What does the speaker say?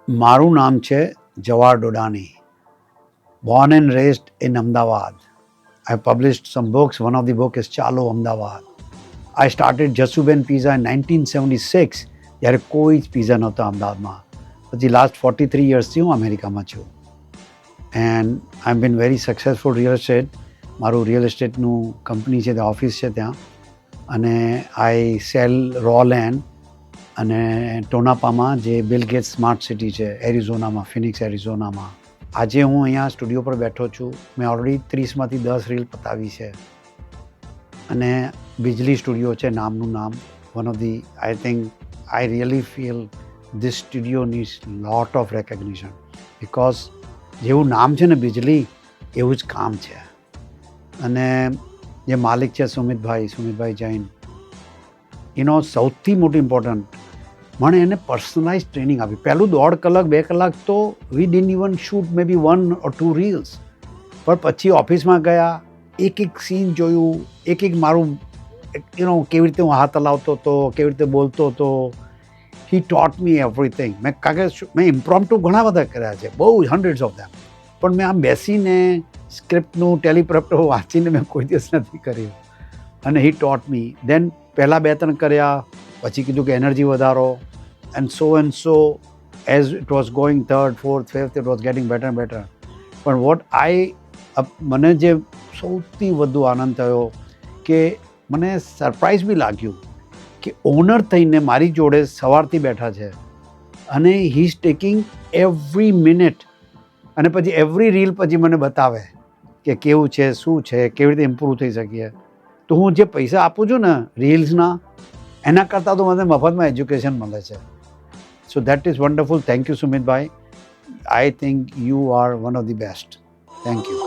મારું નામ છે Jawahar ડોડાની. Born and raised in Ahmedabad. I published some books. One of the book is Chalo Ahmedabad. I started Jasuben Pizza in 1976. જ્યારે કોઈ જ pizza નહોતા અમદાવાદમાં. પછી લાસ્ટ 43 યર્સથી હું અમેરિકામાં છું. And I been very successful real estate. મારું રિયલ એસ્ટેટનું કંપની છે, ત્યાં ઓફિસ છે ત્યાં. અને આઈ સેલ રો લેન્ડ અને ટોનાપામાં જે બિલ ગેટ્સ સ્માર્ટ સિટી છે એરિઝોનામાં, ફિનિક્સ એરિઝોનામાં. આજે હું અહીંયા સ્ટુડિયો પર બેઠો છું. મેં ઓલરેડી 30માંથી 10 રીલ પતાવી છે. અને બિજલી સ્ટુડિયો છે નામનું નામ. One of the I think I really feel this studio needs lot of recognition, because જેવું નામ છે ને બિજલી, એવું જ કામ છે. અને જે માલિક છે સુમિતભાઈ જૈન, એનો સૌથી મોટું ઇમ્પોર્ટન્ટ, મને એને પર્સનલાઇઝ ટ્રેનિંગ આપી. પહેલું 1.5 કલાક 2 કલાક તો we didn't even shoot maybe 1 or 2 reels. પણ પછી ઓફિસમાં ગયા, એક સીન જોયું, એક મારું કેવી રીતે હું હાથ હલાવતો હતો, કેવી રીતે બોલતો હતો. હી ટોટ મી એવરીથિંગ. કારણ કે મેં ઇમ્પ્રોમ્પ્ટુ ઘણા બધા કર્યા છે, બહુ હન્ડ્રેડ્સ ઓફ ધેમ. પણ મેં આમ બેસીને સ્ક્રિપ્ટનું ટેલિપ્રોમ્પ્ટર વાંચીને મેં કોઈ દિવસ નથી કર્યું. અને હી ટોટ મી. દેન પહેલાં 2-3 કર્યા, પછી કીધું કે એનર્જી વધારો. And so as it was going 3rd, 4th, 5th it was getting better and better. પણ મને જે સૌથી વધુ આનંદ થયો કે મને સરપ્રાઇઝ બી લાગ્યું કે ઓનર થઈને મારી જોડે સવારથી બેઠા છે અને he is taking every minute. અને પછી એવરી રીલ પછી મને બતાવે કે કેવું છે, શું છે, કેવી રીતે ઇમ્પ્રૂવ થઈ શકીએ. તો હું જે પૈસા આપું છું ને રીલ્સના, એના કરતાં તો મને મફતમાં એજ્યુકેશન મળે છે. So that is wonderful. Thank you Sumitbhai. I think you are one of the best. Thank you.